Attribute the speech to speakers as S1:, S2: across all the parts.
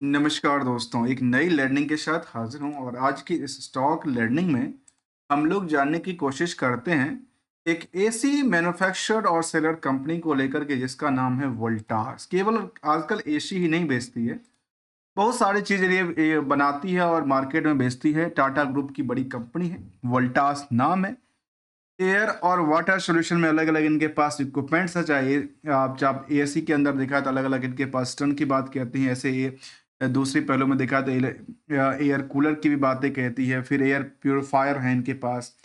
S1: नमस्कार दोस्तों, एक नई लर्निंग के साथ हाजिर हूँ और आज की इस स्टॉक लर्निंग में हम लोग जानने की कोशिश करते हैं एक ऐसी मैन्युफैक्चरर और सेलर कंपनी को लेकर के जिसका नाम है वोल्टास। केवल आजकल एसी ही नहीं बेचती है, बहुत सारी चीज़ें ये बनाती है और मार्केट में बेचती है। टाटा ग्रुप की बड़ी कंपनी है, वोल्टास नाम है। एयर और वाटर सॉल्यूशन में अलग अलग इनके पास इक्विपमेंट्स है। चाहे आप जब एसी के अंदर देखा तो अलग अलग इनके पास टन की बात कहती हैं, ऐसे ये दूसरी पहलू में देखा तो एयर कूलर की भी बातें कहती है। फिर एयर प्योरीफायर है इनके पास,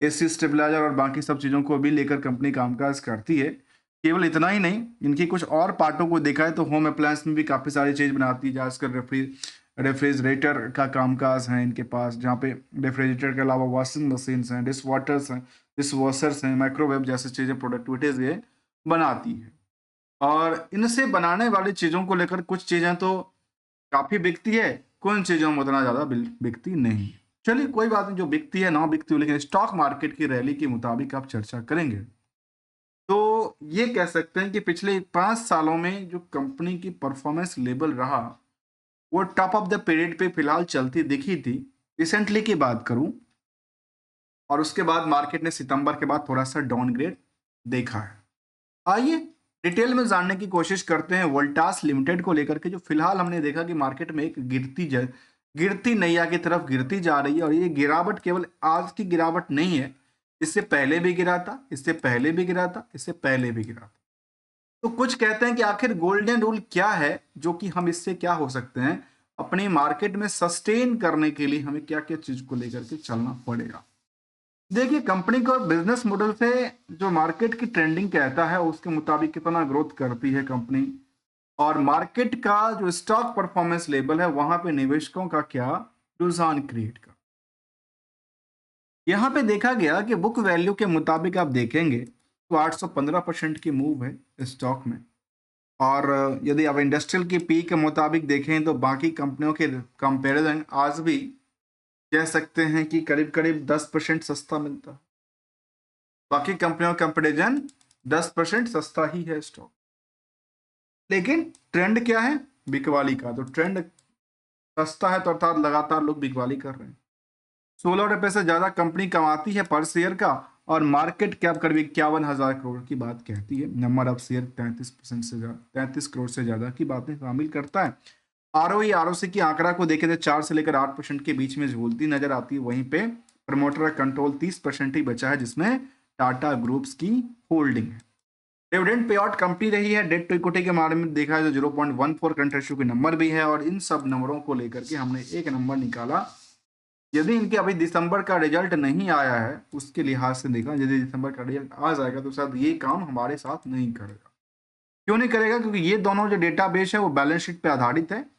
S1: एसी स्टेबलाइजर और बाकी सब चीज़ों को भी लेकर कंपनी कामकाज करती है। केवल इतना ही नहीं, इनकी कुछ और पार्टों को देखा है तो होम अप्लायंस में भी काफ़ी सारी चीज़ बनाती है। आजकल रेफ्रिजरेटर का कामकाज है इनके पास, जहाँ पे रेफ्रिजरेटर के अलावा वॉशिंग मशीन्स हैं, डिश वॉशर्स हैं, माइक्रोवेव जैसी चीज़ें, प्रोडक्टिविटीज़ ये बनाती है। और इनसे बनाने वाली चीज़ों को लेकर कुछ चीज़ें तो काफ़ी बिकती है, कुछ चीज़ों में उतना ज़्यादा बिकती नहीं। चलिए कोई बात नहीं, जो बिकती है ना बिकती हो, लेकिन स्टॉक मार्केट की रैली के मुताबिक आप चर्चा करेंगे। तो ये कह सकते हैं कि पिछले 5 सालों में जो कंपनी की परफॉर्मेंस लेवल रहा, वो टॉप ऑफ द पीरियड पे फिलहाल चलती दिखी थी। रिसेंटली की बात करूँ और उसके बाद मार्केट ने सितंबर के बाद थोड़ा-सा डाउनग्रेड देखा है। आइए डिटेल में जानने की कोशिश करते हैं वोल्टास लिमिटेड को लेकर के, जो फिलहाल हमने देखा कि मार्केट में एक गिरती नैया की तरफ गिरती जा रही है। और ये गिरावट केवल आज की गिरावट नहीं है, इससे पहले भी गिरा था, इससे पहले भी गिरा था, इससे पहले भी गिरा था। तो कुछ कहते हैं कि आखिर गोल्डन रूल क्या है, जो कि हम इससे क्या हो सकते हैं, अपनी मार्केट में सस्टेन करने के लिए हमें क्या-क्या चीज को लेकर के चलना पड़ेगा। देखिए, कंपनी को बिजनेस मॉडल से जो मार्केट की ट्रेंडिंग कहता है उसके मुताबिक कितना ग्रोथ करती है कंपनी, और मार्केट का जो स्टॉक परफॉर्मेंस लेवल है वहां पे निवेशकों का क्या रुझान क्रिएट कर। यहाँ पे देखा गया कि बुक वैल्यू के मुताबिक आप देखेंगे तो 815% की मूव है स्टॉक में। और यदि आप इंडस्ट्रियल की पी के मुताबिक देखें तो बाकी कंपनियों के कंपैरिजन आज भी कह सकते हैं कि करीब करीब 10% सस्ता मिलता है। बाकी कंपनियों का कंपैरिजन 10% सस्ता ही है स्टॉक। लेकिन ट्रेंड क्या है? बिकवाली का। तो ट्रेंड सस्ता है तो अर्थात लगातार लोग बिकवाली कर रहे हैं। 16 रुपए से ज्यादा कंपनी कमाती है पर शेयर का, और मार्केट कैप करीब 51,000 करोड़ की बात कहती है। नंबर ऑफ शेयर 33% से ज्यादा, 33 करोड़ से ज्यादा की बातें शामिल करता है। आरओई आरओसी की आंकड़ा को देखें तो 4 से लेकर 8% के बीच में झूलती नजर आती है। वहीं पे प्रमोटर कंट्रोल 30% ही बचा है, जिसमें टाटा ग्रुप्स की होल्डिंग है। डिविडेंड पे आउट कंपनी रही है। डेट टू इक्विटी के बारे में देखा है तो 0.14 करंट रेशियो के नंबर भी है। और इन सब नंबरों को लेकर के हमने एक नंबर निकाला। यदि इनके अभी दिसंबर का रिजल्ट नहीं आया है उसके लिहाज से देखा, यदि दिसंबर का रिजल्ट आ जाएगा तो शायद ये काम हमारे साथ नहीं करेगा। क्यों नहीं करेगा? क्योंकि ये दोनों जो डेटाबेस है वो बैलेंस शीट पे आधारित है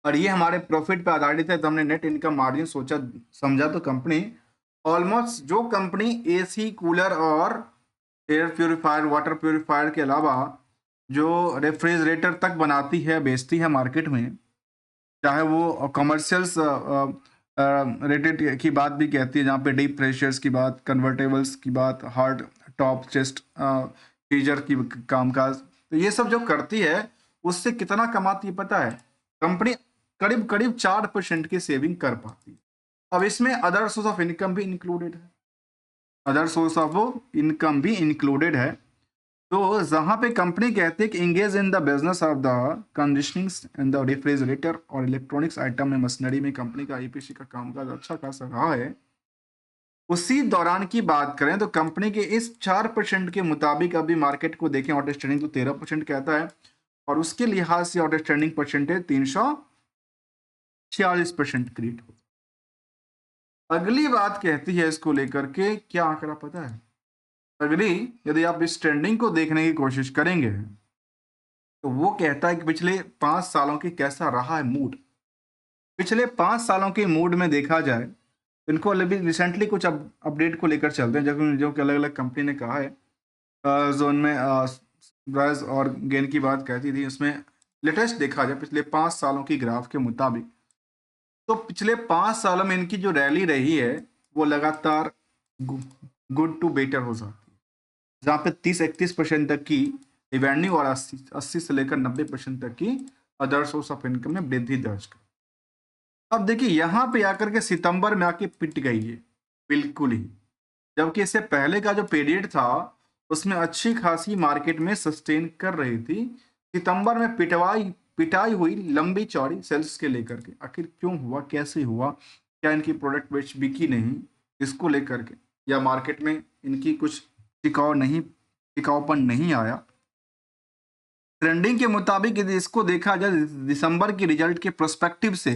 S1: और ये हमारे प्रॉफिट पे आधारित है। तो हमने नेट इनकम मार्जिन सोचा समझा तो कंपनी ऑलमोस्ट, जो कंपनी एसी कूलर और एयर प्योरीफायर वाटर प्योरीफायर के अलावा जो रेफ्रिजरेटर तक बनाती है बेचती है मार्केट में, चाहे वो कमर्शियल्स रेटेड की बात भी कहती है, जहाँ पे डीप फ्रेशर्स की बात, कन्वर्टेबल्स की बात, हार्ड टॉप चेस्ट फ्रीजर की कामकाज, तो ये सब जो करती है उससे कितना कमाती है पता है? कंपनी करीब करीब 4% की सेविंग कर पाती है। अब इसमें अदर सोर्स ऑफ इनकम भी इंक्लूडेड है, अदर सोर्स ऑफ इनकम भी इंक्लूडेड है। तो जहां पे कंपनी कहती है कि engage in the business of the conditioning in the refrigerator और इलेक्ट्रॉनिक्स आइटम में मशीनरी में कंपनी का ईपीसी का कामकाज अच्छा खासा रहा है, उसी दौरान की बात करें तो कंपनी के इस 4% के मुताबिक अभी मार्केट को देखें, आउटस्टैंडिंग तो 13% कहता है, और उसके लिहाज से आउटस्टैंडिंग परसेंटेज 346% क्रिएट हो। अगली बात कहती है इसको लेकर के क्या आंकड़ा पता है? अगली, यदि आप इस ट्रेंडिंग को देखने की कोशिश करेंगे तो वो कहता है कि पिछले 5 सालों की कैसा रहा है मूड। पिछले 5 सालों के मूड में देखा जाए, इनको अभी रिसेंटली कुछ अपडेट को लेकर चलते हैं, जो कि अलग अलग कंपनी ने कहा है। जोन में राइज और गेन की बात कहती थी, उसमें लेटेस्ट देखा जाए पिछले 5 सालों की ग्राफ के मुताबिक, तो पिछले 5 सालों में इनकी जो रैली रही है वो लगातार गुड टू बेटर हो जाती है, जहाँ पे 30-31% तक की रिवेन्यू और 80 से लेकर 90% तक की अदर सोर्स ऑफ इनकम में वृद्धि दर्ज कर। अब देखिए यहाँ पे आकर के सितंबर में आके पिट गई है बिल्कुल ही, जबकि इससे पहले का जो पीरियड था उसमें अच्छी खासी मार्केट में सस्टेन कर रही थी। सितंबर में पिटाई हुई लंबी चौड़ी सेल्स के लेकर के, आखिर क्यों हुआ, कैसे हुआ, क्या इनकी प्रोडक्ट बेच बिकी नहीं, इसको लेकर के, या मार्केट में इनकी कुछ टिकाऊपन नहीं आया। ट्रेंडिंग के मुताबिक यदि इसको देखा जाए दिसंबर की रिजल्ट के प्रोस्पेक्टिव से,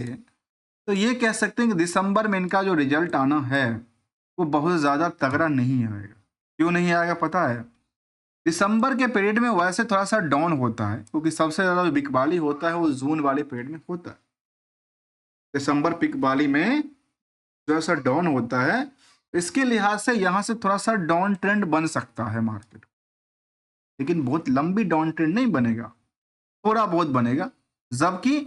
S1: तो ये कह सकते हैं कि दिसंबर में इनका जो रिजल्ट आना है वो बहुत ज़्यादा तगड़ा नहीं आएगा। क्यों नहीं आएगा पता है? दिसंबर के पीरियड में वैसे थोड़ा सा डाउन होता है, क्योंकि सबसे ज़्यादा जो बिकवाली होता है वो जून वाले पीरियड में होता है। दिसंबर बिकवाली में थोड़ा सा डाउन होता है, इसके लिहाज से यहाँ से थोड़ा सा डाउन ट्रेंड बन सकता है मार्केट, लेकिन बहुत लंबी डाउन ट्रेंड नहीं बनेगा, थोड़ा बहुत बनेगा। जबकि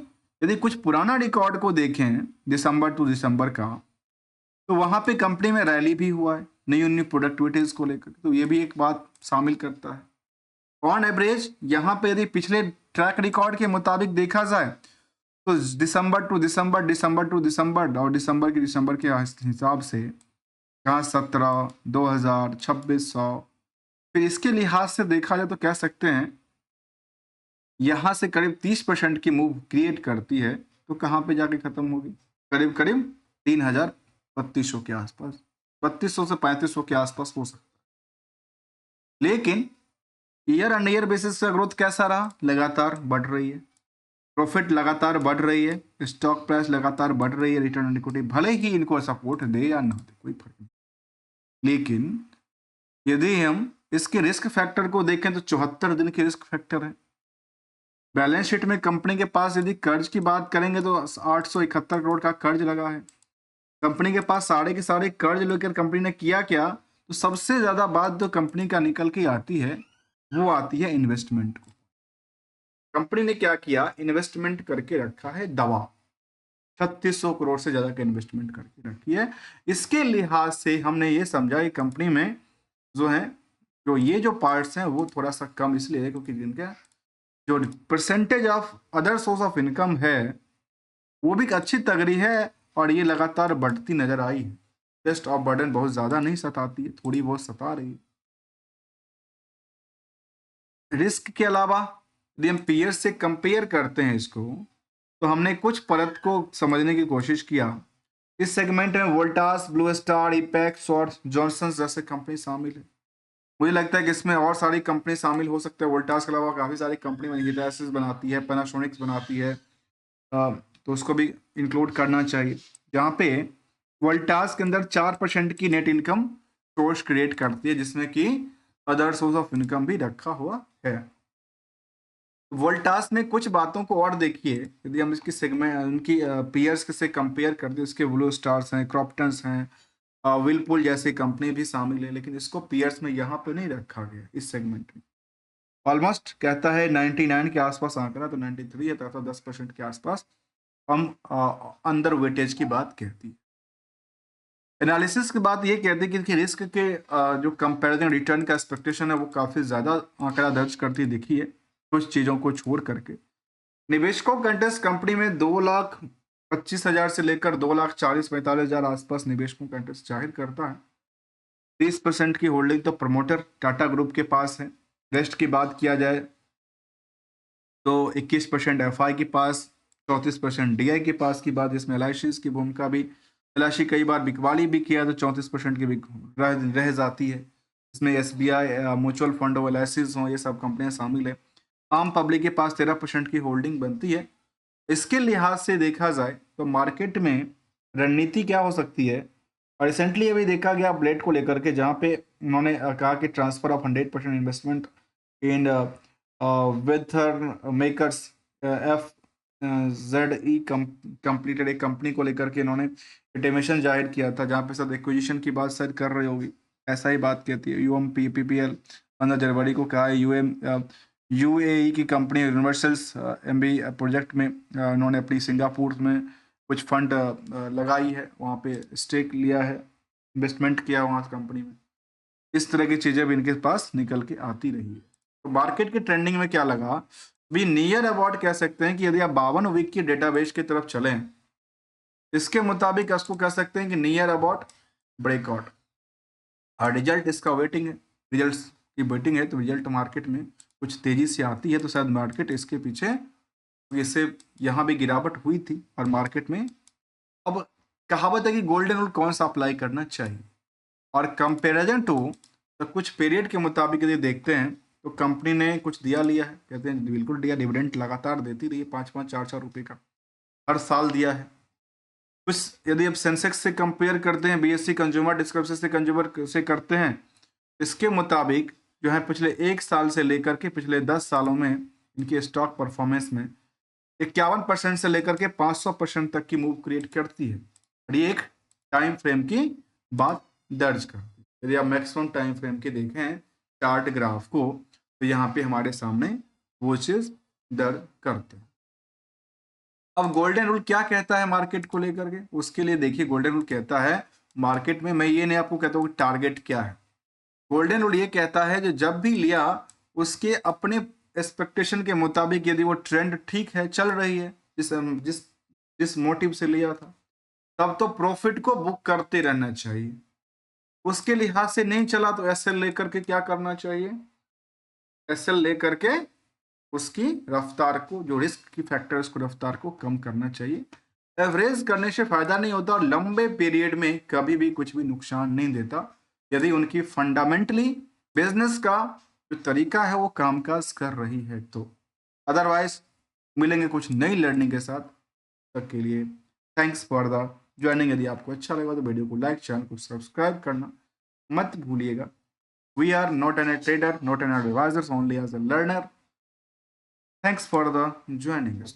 S1: यदि कुछ पुराना रिकॉर्ड को देखें दिसंबर टू दिसंबर का, तो वहां पे कंपनी में रैली भी हुआ है नई नई प्रोडक्टिविटीज को लेकर, तो ये भी एक बात शामिल करता है। ऑन एवरेज यहाँ पे यदि पिछले ट्रैक रिकॉर्ड के मुताबिक देखा जाए तो दिसंबर टू दिसंबर, दिसंबर टू दिसंबर और दिसंबर की दिसंबर के हिसाब से यहाँ 17, 2000, 2600, फिर इसके लिहाज से देखा जाए तो कह सकते हैं यहाँ से करीब 30% की मूव क्रिएट करती है, तो कहाँ पे जाके खत्म होगी? करीब करीब 3200 के आसपास, 3200 से 3500 के आसपास हो सकता है। लेकिन ईयर ऑन ईयर बेसिस का ग्रोथ कैसा रहा? लगातार बढ़ रही है, प्रॉफिट लगातार बढ़ रही है, स्टॉक प्राइस लगातार बढ़ रही है, रिटर्न ऑन इक्विटी भले ही इनको सपोर्ट दे या ना दे कोई फर्क नहीं। लेकिन यदि हम इसके रिस्क फैक्टर को देखें तो 74 दिन के रिस्क फैक्टर है। बैलेंस शीट में कंपनी के पास यदि कर्ज की बात करेंगे तो 871 करोड़ का कर्ज लगा है। कंपनी के पास सारे के सारे कर्ज लेकर कंपनी ने किया क्या? तो सबसे ज्यादा बात जो कंपनी का निकल के आती है वो आती है इन्वेस्टमेंट को। कंपनी ने क्या किया? इन्वेस्टमेंट करके रखा है दवा, 3600 करोड़ से ज्यादा का इन्वेस्टमेंट करके रखी है। इसके लिहाज से हमने ये समझा कि कंपनी में जो है जो ये जो पार्ट्स हैं वो थोड़ा सा कम इसलिए है क्योंकि जिनका जो percentage of other source of income है वो भी अच्छी तगड़ी है और ये लगातार बढ़ती नजर आई है। टेस्ट ऑफ बर्डन बहुत ज्यादा नहीं सताती है, थोड़ी बहुत सता रही है। रिस्क के अलावा यदि हम पीयर्स से कंपेयर करते हैं इसको, तो हमने कुछ परत को समझने की कोशिश किया। इस सेगमेंट में वोल्टास, ब्लू स्टार, इपेक्स और जॉनसन जैसे कंपनी शामिल है। मुझे लगता है कि इसमें और सारी कंपनी शामिल हो सकते हैं। वोल्टास के अलावा काफ़ी सारी कंपनी हितासिस बनाती है, पैनासोनिक्स बनाती है, तो उसको भी इंक्लूड करना चाहिए। जहाँ पे वोल्टास के अंदर 4% की नेट इनकम सोर्स क्रिएट करती है, जिसमें कि अदर सोर्स ऑफ इनकम भी रखा हुआ है। वोल्टास में कुछ बातों को और देखिए, यदि हम इसकी सेगमेंट उनकी पीयर्स से कंपेयर करते हैं, इसके ब्लू स्टार्स हैं, क्रॉम्पटन हैं, विलपुल जैसी कंपनी भी शामिल है, लेकिन इसको पीयर्स में यहाँ पे नहीं रखा गया इस सेगमेंट में। ऑलमोस्ट कहता है 99 के आसपास आंकड़ा, तो 93 है, तथा 10% के आसपास हम अंडर वेटेज की बात कहती है। एनालिसिस की बात ये कहती है कि रिस्क के जो कंपैरिजन रिटर्न का एक्सपेक्टेशन है वो काफ़ी ज़्यादा आंकड़ा दर्ज करती दिखी है, कुछ चीज़ों को छोड़ करके। निवेशकों का इंटरेस्ट कंपनी में 2,25,000 से लेकर 2,40,45,000 आसपास निवेशकों का इंटरेस्ट जाहिर करता है। 30% की होल्डिंग तो प्रमोटर टाटा ग्रुप के पास है। रेस्ट की बात किया जाए तो 21% एफआई के पास, 34% डीआई के पास की बात, जिसमें एलआईसी की भूमिका भी, एलआईसी कई बार बिकवाली भी किया तो 34% की रह जाती है। इसमें एसबीआई, म्यूचुअल फंड हो, एलआईसीज हो, ये सब कंपनियां शामिल है। आम पब्लिक के पास 13% की होल्डिंग बनती है। इसके लिहाज से देखा जाए तो मार्केट में रणनीति क्या हो सकती है, और रिसेंटली अभी देखा गया ब्लेड को लेकर के, जहाँ पे उन्होंने कहा कि transfer of 100% investment in weather makers F Z E completed, एक कंपनी को लेकर के इन्होंने इंटीमेशन जाहिर किया था, जहाँ पे सब एक्विजिशन की बात शायद कर रही होगी, ऐसा ही बात कहती है। यूएम पीपीपीएल 15 जनवरी को कहा है। यूएई की कंपनी यूनिवर्सल्स एमबी प्रोजेक्ट में उन्होंने अपनी सिंगापुर में कुछ फंड लगाई है, वहाँ पे स्टेक लिया है, इन्वेस्टमेंट किया वहाँ कंपनी में। इस तरह की चीज़ें भी इनके पास निकल के आती रही है। तो मार्केट के ट्रेंडिंग में क्या लगा, भी नियर अबाउट कह सकते हैं कि यदि आप 52 वीक की डेटाबेस की तरफ चलें, इसके मुताबिक इसको कह सकते हैं कि नियर अबाउट ब्रेकआउट। और रिजल्ट इसका वेटिंग है, रिजल्ट की वेटिंग है, तो रिजल्ट मार्केट में कुछ तेजी से आती है तो शायद मार्केट इसके पीछे, इससे यहाँ भी गिरावट हुई थी और मार्केट में। अब कहावत है कि गोल्डन रूल कौन सा अप्लाई करना चाहिए, और कंपेरिजन टू तो कुछ पीरियड के मुताबिक यदि देखते हैं तो कंपनी ने कुछ दिया लिया है, कहते हैं बिल्कुल दिया, डिविडेंड लगातार देती रही है, 5-5 4-4 रुपये का हर साल दिया है। कुछ यदि आप सेंसेक्स से कंपेयर करते हैं, बीएससी कंज्यूमर डिस्क्रिप्शन से कंज्यूमर से करते हैं, इसके मुताबिक जो है पिछले 1 साल से लेकर के पिछले 10 सालों में इनकी स्टॉक परफॉर्मेंस में 51% से लेकर के 500% तक की मूव क्रिएट करती है, और ये एक टाइम फ्रेम की बात दर्ज करती है। यदि आप मैक्सिमम टाइम फ्रेम के देखें चार्ट ग्राफ को, तो यहाँ पे हमारे सामने वो चीज दर्ज करते हैं। अब गोल्डन रूल क्या कहता है मार्केट को लेकर के, उसके लिए देखिए गोल्डन रूल कहता है मार्केट में, मैं ये नहीं आपको कहता हूँ कि टारगेट क्या है, गोल्डन रूल ये कहता है जो जब भी लिया उसके अपने एक्सपेक्टेशन के मुताबिक यदि वो ट्रेंड ठीक है, चल रही है, जिस जिस जिस मोटिव से लिया था, तब तो प्रॉफिट को बुक करते रहना चाहिए। उसके लिहाज से नहीं चला तो एसएल लेकर के क्या करना चाहिए, एसएल लेकर के उसकी रफ्तार को, जो रिस्क की फैक्टर उसको रफ्तार को कम करना चाहिए। एवरेज करने से फायदा नहीं होता और लंबे पीरियड में कभी भी कुछ भी नुकसान नहीं देता यदि उनकी फंडामेंटली बिजनेस का जो तरीका है वो कामकाज कर रही है तो। अदरवाइज मिलेंगे कुछ नई लर्निंग के साथ, तक के लिए थैंक्स फॉर द ज्वाइनिंग। यदि आपको अच्छा लगा तो वीडियो को लाइक, चैनल को सब्सक्राइब करना मत भूलिएगा। We are not an a trader, not an adviser, only as a learner. Thanks for the joining us.